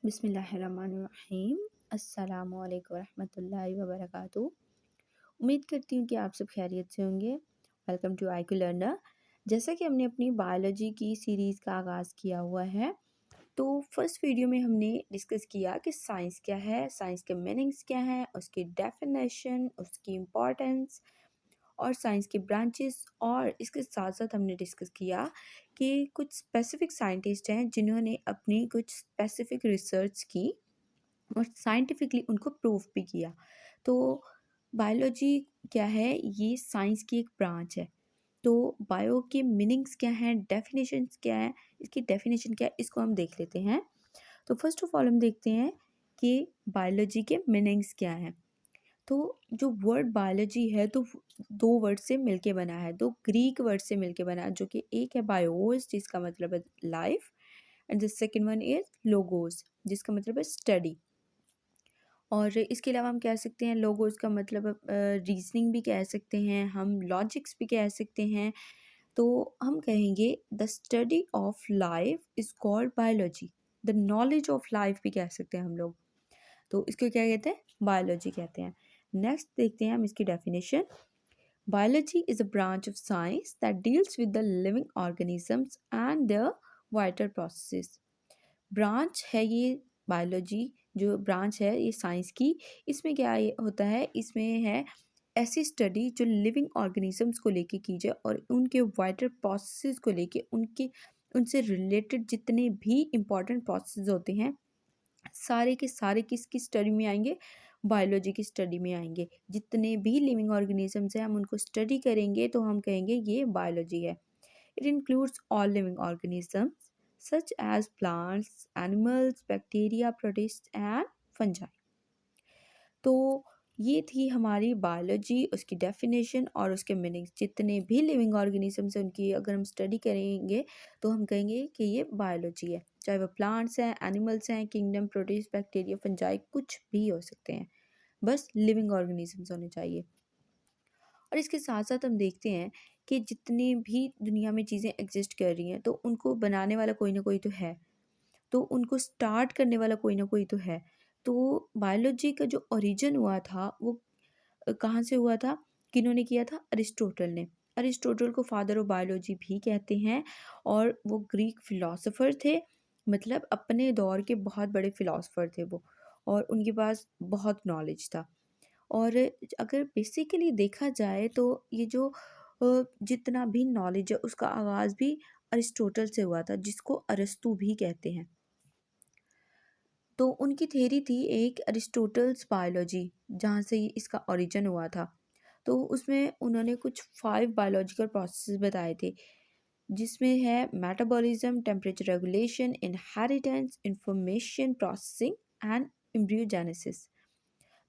बिस्मिल्लाहिर्रहमानिर्रहीम। अस्सलामु अलैकुम वरहमतुल्लाहि वबरकातुहू। उम्मीद करती हूँ कि आप सब खैरियत से होंगे। Welcome to IQ learner. जैसा कि हमने अपनी बायोलॉजी की सीरीज़ का आगाज़ किया हुआ है, तो फर्स्ट वीडियो में हमने डिस्कस किया कि साइंस क्या है, साइंस के मीनिंग्स क्या हैं, उसकी डेफिनेशन, उसकी इम्पोर्टेंस और साइंस के ब्रांचेस। और इसके साथ साथ हमने डिस्कस किया कि कुछ स्पेसिफिक साइंटिस्ट हैं जिन्होंने अपनी कुछ स्पेसिफिक रिसर्च की और साइंटिफिकली उनको प्रूफ भी किया। तो बायोलॉजी क्या है? ये साइंस की एक ब्रांच है। तो बायो के मीनिंग्स क्या हैं, डेफिनेशंस क्या है, इसकी डेफिनेशन क्या है, इसको हम देख लेते हैं। तो फर्स्ट ऑफ ऑल हम देखते हैं कि बायोलॉजी के मीनिंग्स क्या हैं। तो जो वर्ड बायोलॉजी है, तो दो वर्ड से मिलके बना है, दो ग्रीक वर्ड से मिलके बना है, जो कि एक है बायोस जिसका मतलब है life, and the second one is logos जिसका मतलब है स्टडी। और इसके अलावा हम कह सकते हैं लोगोस का मतलब रीजनिंग भी कह सकते हैं, हम लॉजिक्स भी कह सकते हैं। तो हम कहेंगे the study of life is called biology. The knowledge of life भी कह सकते हैं हम लोग। तो इसको क्या कहते हैं? बायोलॉजी कहते हैं। नेक्स्ट देखते हैं हम इसकी definition. Biology is a branch of science that deals with the living organisms and their vital processes. Branch है ये बायोलॉजी, जो ब्रांच है ये साइंस की। इसमें क्या ये होता है? इसमें है ऐसी स्टडी जो लिविंग ऑर्गेनिजम्स को लेके की जाए और उनके वाइटल प्रोसेसेस को लेके, उनके उनसे रिलेटेड जितने भी इम्पोर्टेंट प्रोसेस होते हैं, सारे के सारे किसकी स्टडी में आएंगे? बायोलॉजी की स्टडी में आएंगे। जितने भी लिविंग ऑर्गेनिजम्स हैं हम उनको स्टडी करेंगे तो हम कहेंगे ये बायोलॉजी है। It includes all living organisms such as plants, animals, bacteria, protist and fungi. तो ये थी हमारी बायोलॉजी, उसकी डेफिनेशन और उसके मीनिंग्स। जितने भी लिविंग ऑर्गेनिजम्स हैं उनकी अगर हम स्टडी करेंगे तो हम कहेंगे कि ये बायोलॉजी है। चाहे वो प्लांट्स हैं, एनिमल्स हैं, किंगडम, प्रोटिस्ट, बैक्टीरिया, फंजाई, कुछ भी हो सकते हैं, बस लिविंग ऑर्गेनिजम्स होने चाहिए। और इसके साथ साथ हम देखते हैं कि जितनी भी दुनिया में चीज़ें एग्जिस्ट कर रही हैं तो उनको बनाने वाला कोई ना कोई तो है, तो उनको स्टार्ट करने वाला कोई ना कोई तो है। तो बायोलॉजी का जो ओरिजिन हुआ था वो कहाँ से हुआ था? किन्होंने किया था? अरिस्टोटल ने। अरिस्टोटल को फादर ऑफ बायोलॉजी भी कहते हैं और वो ग्रीक फिलोसोफर थे। मतलब अपने दौर के बहुत बड़े फिलोसोफर थे वो, और उनके पास बहुत नॉलेज था। और अगर बेसिकली देखा जाए तो ये जो जितना भी नॉलेज है उसका आगाज़ भी अरिस्टोटल से हुआ था, जिसको अरस्तू भी कहते हैं। तो उनकी थ्योरी थी एक अरिस्टोटल्स बायोलॉजी, जहाँ से इसका ओरिजिन हुआ था। तो उसमें उन्होंने कुछ 5 बायोलॉजिकल प्रोसेसेस बताए थे, जिसमें है metabolism, temperature regulation, inheritance, information processing and embryogenesis.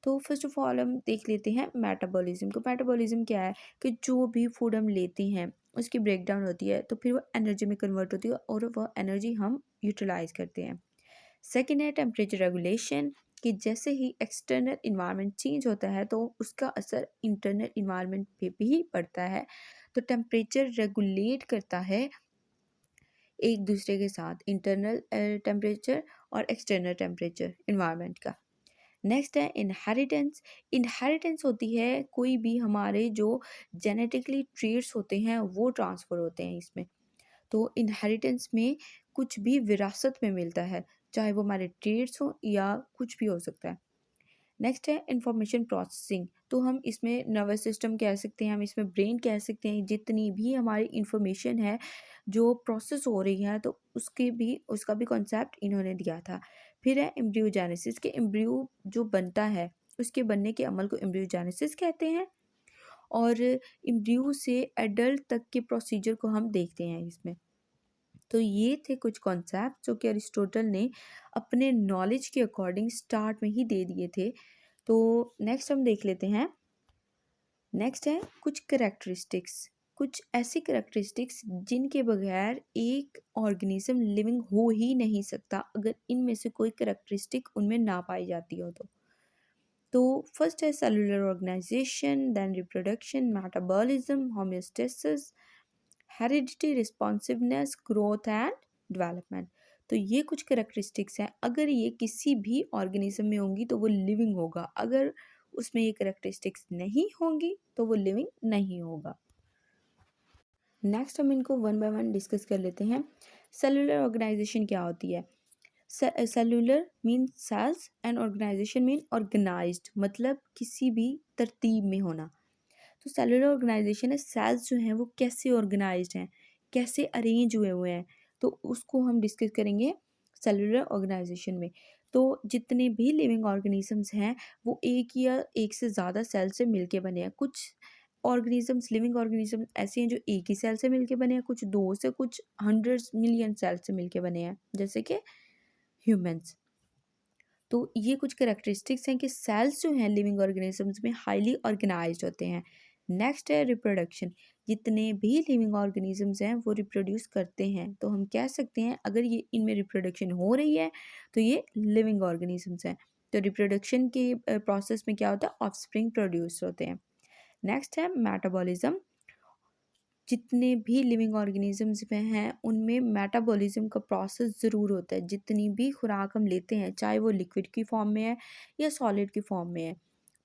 तो फर्स्ट ऑफ ऑल हम देख लेते हैं मेटाबॉलिज्म को। मेटाबॉलिज्म क्या है? कि जो भी फूड हम लेते हैं उसकी ब्रेकडाउन होती है, तो फिर वो एनर्जी में कन्वर्ट होती है और वह एनर्जी हम यूटिलाइज करते हैं। सेकेंड है टेम्परेचर रेगुलेशन, कि जैसे ही एक्सटर्नल इन्वायरमेंट चेंज होता है तो उसका असर इंटरनल इन्वायरमेंट पे भी पड़ता है। तो टेम्परेचर रेगुलेट करता है एक दूसरे के साथ, इंटरनल टेम्परेचर और एक्सटर्नल टेम्परेचर इन्वायरमेंट का। नेक्स्ट है इनहेरिटेंस। इनहेरिटेंस होती है कोई भी हमारे जो जेनेटिकली ट्रेट्स होते हैं वो ट्रांसफ़र होते हैं इसमें। तो इनहेरिटेंस में कुछ भी विरासत में मिलता है, चाहे वो हमारे ट्रेड्स हो या कुछ भी हो सकता है। नेक्स्ट है इंफॉर्मेशन प्रोसेसिंग। तो हम इसमें नर्वस सिस्टम कह सकते हैं, हम इसमें ब्रेन कह सकते हैं। जितनी भी हमारी इंफॉर्मेशन है जो प्रोसेस हो रही है, तो उसका भी कॉन्सेप्ट इन्होंने दिया था। फिर है एम्ब्रियोजेनेसिस, के एम्ब्रियो जो बनता है उसके बनने के अमल को एम्ब्रियोजेनेसिस कहते हैं। और एम्ब्रियो से एडल्ट तक के प्रोसीजर को हम देखते हैं इसमें। तो ये थे कुछ कॉन्सेप्ट जो कि अरिस्टोटल ने अपने नॉलेज के अकॉर्डिंग स्टार्ट में ही दे दिए थे। तो नेक्स्ट हम देख लेते हैं। नेक्स्ट है कुछ करेक्टरिस्टिक्स, कुछ ऐसी करेक्टरिस्टिक्स जिनके बगैर एक ऑर्गेनिज्म लिविंग हो ही नहीं सकता, अगर इनमें से कोई करेक्टरिस्टिक उनमें ना पाई जाती हो तो फर्स्ट है cellular organisation, then reproduction, metabolism, homeostasis, heredity, responsiveness, growth and development. तो ये कुछ करैक्टरिस्टिक्स हैं, अगर ये किसी भी ऑर्गेनिज्म में होंगी तो वो लिविंग होगा, अगर उसमें ये करैक्टरिस्टिक्स नहीं होंगी तो वो लिविंग नहीं होगा। नेक्स्ट हम इनको वन बाय वन डिस्कस कर लेते हैं। सेलुलर ऑर्गेनाइजेशन क्या होती है? Cellular mean cells and organisation mean organised, मतलब किसी भी तरतीब में होना। तो सेलुलर ऑर्गेनाइजेशन है, सेल्स जो हैं वो कैसे ऑर्गेनाइज्ड हैं, कैसे अरेंज हुए हुए हैं, तो उसको हम डिस्कस करेंगे सेलुलर ऑर्गेनाइजेशन में। तो जितने भी लिविंग ऑर्गेनिजम्स हैं वो एक या एक से ज़्यादा सेल से मिलके बने हैं। कुछ ऑर्गेनिजम्स, लिविंग ऑर्गेनिजम्स ऐसे हैं जो एक ही सेल से मिलके बने हैं, कुछ दो से, कुछ हंड्रेड्स मिलियन सेल से मिलके बने हैं, जैसे कि ह्यूमंस। तो ये कुछ करेक्टरिस्टिक्स हैं कि सेल्स जो हैं लिविंग ऑर्गेनिजम्स में हाईली ऑर्गेनाइज्ड होते हैं। नेक्स्ट है रिप्रोडक्शन। जितने भी लिविंग ऑर्गेनिजम्स हैं वो रिप्रोड्यूस करते हैं, तो हम कह सकते हैं अगर ये इनमें रिप्रोडक्शन हो रही है तो ये लिविंग ऑर्गेनिजम्स हैं। तो रिप्रोडक्शन के प्रोसेस में क्या होता है, ऑफस्प्रिंग प्रोड्यूस होते हैं। नेक्स्ट है मेटाबॉलिज्म। जितने भी लिविंग ऑर्गेनिजम्स में हैं उनमें मेटाबॉलिज्म का प्रोसेस ज़रूर होता है। जितनी भी खुराक हम लेते हैं, चाहे वो लिक्विड की फॉर्म में है या सॉलिड की फॉर्म में है,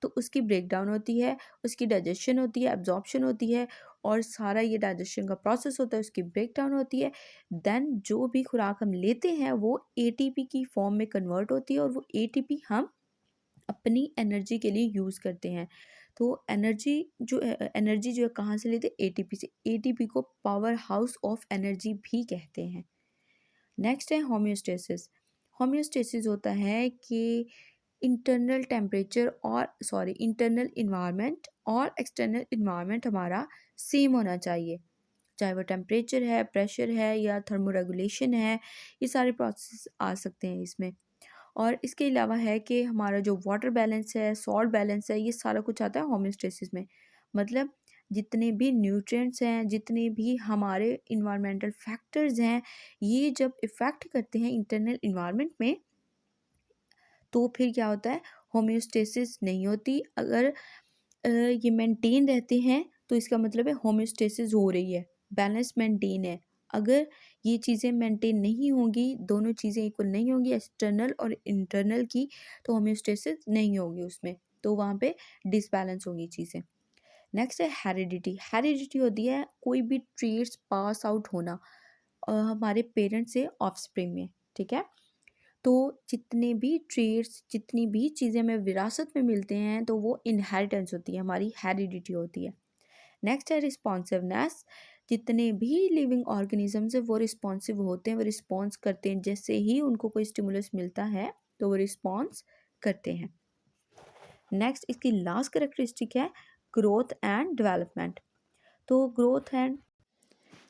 तो उसकी ब्रेक डाउन होती है, उसकी डाइजेशन होती है, एब्जॉर्प्शन होती है, और सारा ये डाइजेशन का प्रोसेस होता है, उसकी ब्रेक डाउन होती है। देन जो भी खुराक हम लेते हैं वो एटीपी की फॉर्म में कन्वर्ट होती है, और वो एटीपी हम अपनी एनर्जी के लिए यूज़ करते हैं। तो एनर्जी जो है कहाँ से लेते हैं, एटीपी से। एटीपी को पावर हाउस ऑफ एनर्जी भी कहते हैं। नेक्स्ट है होम्योस्टेसिस। होम्योस्टेसिस होता है कि इंटरनल इन्वायरमेंट और एक्सटर्नल इन्वायरमेंट हमारा सेम होना चाहिए, चाहे वो टेम्परेचर है, प्रेशर है या थर्मोरेगुलेशन है, ये सारे प्रोसेस आ सकते हैं इसमें। और इसके अलावा है कि हमारा जो वाटर बैलेंस है, सॉल्ट बैलेंस है, ये सारा कुछ आता है होम्योस्टेसिस में। मतलब जितने भी न्यूट्रिएंट्स हैं, जितने भी हमारे इन्वायरमेंटल फैक्टर्स हैं, ये जब इफ़ेक्ट करते हैं इंटरनल इन्वायरमेंट में, तो फिर क्या होता है, होम्योस्टेसिस नहीं होती। अगर ये मेंटेन रहते हैं तो इसका मतलब है होम्योस्टेसिस हो रही है, बैलेंस मेंटेन है। अगर ये चीज़ें मेंटेन नहीं होंगी, दोनों चीज़ें इक्वल नहीं होंगी, एक्सटर्नल और इंटरनल की, तो होम्योस्टेसिस नहीं होगी उसमें, तो वहाँ पे डिसबैलेंस होंगी चीज़ें। नेक्स्ट है हेरिडिटी। हेरिडिटी होती है कोई भी ट्रेट्स पास आउट होना हमारे पेरेंट्स से ऑफस्प्रिंग में, ठीक है। तो जितने भी ट्रेड्स, जितनी भी चीज़ें हमें विरासत में मिलते हैं तो वो इनहेरिटेंस होती है, हमारी हेरिडिटी होती है। नेक्स्ट है रिस्पॉन्सिवनेस। जितने भी लिविंग ऑर्गेनिजम्स है वो रिस्पॉन्सिव होते हैं, वो रिस्पॉन्स करते हैं, जैसे ही उनको कोई स्टिमुलस मिलता है तो वो रिस्पॉन्स करते हैं। नेक्स्ट इसकी लास्ट करेक्टरिस्टिक है ग्रोथ एंड डेवलपमेंट। तो ग्रोथ एंड,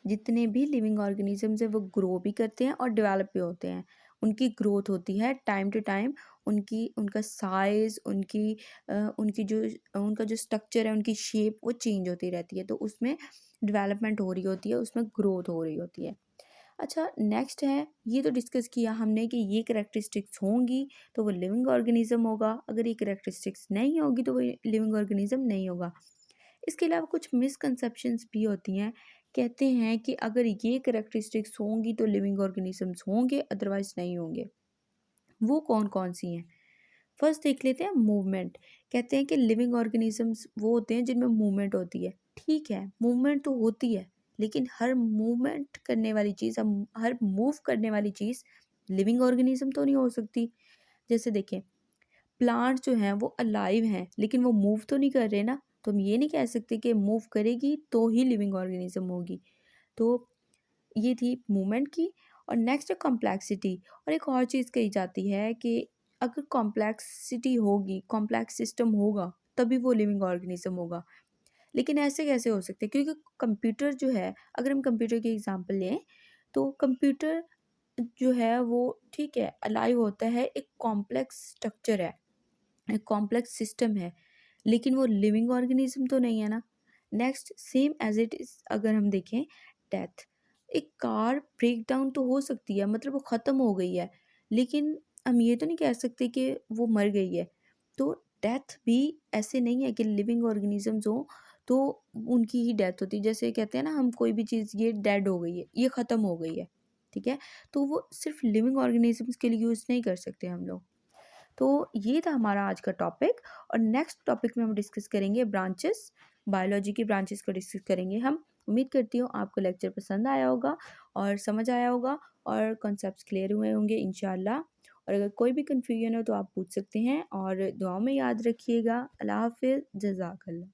जितने भी लिविंग ऑर्गेनिजम्स हैं वो ग्रो भी करते हैं और डेवलप भी होते हैं। उनकी ग्रोथ होती है टाइम टू टाइम, उनका साइज़, उनका जो स्ट्रक्चर है, उनकी शेप वो चेंज होती रहती है, तो उसमें डेवलपमेंट हो रही होती है, उसमें ग्रोथ हो रही होती है। अच्छा, नेक्स्ट है, ये तो डिस्कस किया हमने कि ये करेक्टरिस्टिक्स होंगी तो वो लिविंग ऑर्गेनिज्म होगा, अगर ये करेक्टरिस्टिक्स नहीं होगी तो वो लिविंग ऑर्गेनिज्म नहीं होगा। इसके अलावा कुछ मिसकंसेप्शंस भी होती हैं। कहते हैं कि अगर ये करेक्टरिस्टिक्स होंगी तो लिविंग ऑर्गेनिजम्स होंगे, अदरवाइज नहीं होंगे। वो कौन कौन सी हैं? फर्स्ट देख लेते हैं मूवमेंट। कहते हैं कि लिविंग ऑर्गेनिजम्स वो होते हैं जिनमें मूवमेंट होती है। ठीक है, मूवमेंट तो होती है, लेकिन हर मूवमेंट करने वाली चीज़, हर मूव करने वाली चीज़ लिविंग ऑर्गेनिज्म तो नहीं हो सकती। जैसे देखें, प्लांट जो हैं वो अलाइव हैं लेकिन वो मूव तो नहीं कर रहे ना, तो हम ये नहीं कह सकते कि मूव करेगी तो ही लिविंग ऑर्गेनिज्म होगी। तो ये थी मूवमेंट की। और नेक्स्ट है कॉम्प्लेक्सिटी। और एक और चीज़ कही जाती है कि अगर कॉम्प्लेक्सिटी होगी, कॉम्प्लेक्स सिस्टम होगा, तभी वो लिविंग ऑर्गेनिज्म होगा। लेकिन ऐसे कैसे हो सकते हैं, क्योंकि कंप्यूटर जो है, अगर हम कंप्यूटर की एग्जांपल लें, तो कंप्यूटर जो है वो, ठीक है, अलाइव होता है, एक कॉम्प्लेक्स स्ट्रक्चर है, एक कॉम्प्लेक्स सिस्टम है, लेकिन वो लिविंग ऑर्गेनिज्म तो नहीं है ना। Next, same as it is अगर हम देखें डेथ, एक कार ब्रेक डाउन तो हो सकती है, मतलब वो ख़त्म हो गई है, लेकिन हम ये तो नहीं कह सकते कि वो मर गई है। तो डेथ भी ऐसे नहीं है कि लिविंग ऑर्गेनिजम्स हो तो उनकी ही डेथ होती है। जैसे कहते हैं ना हम, कोई भी चीज़ ये डेड हो गई है, ये ख़त्म हो गई है, ठीक है? तो वो सिर्फ़ लिविंग ऑर्गेनिज़म्स के लिए यूज़ नहीं कर सकते हम लोग। तो ये था हमारा आज का टॉपिक और नेक्स्ट टॉपिक में हम डिस्कस करेंगे ब्रांचेस, बायोलॉजी की ब्रांचेस को डिस्कस करेंगे हम। उम्मीद करती हूँ आपको लेक्चर पसंद आया होगा और समझ आया होगा और कॉन्सेप्ट्स क्लियर हुए होंगे इंशाल्लाह। और अगर कोई भी कन्फ्यूजन हो तो आप पूछ सकते हैं और दुआओं में याद रखिएगा। अल्लाह हाफ़िज़, जज़ाकल्लाह।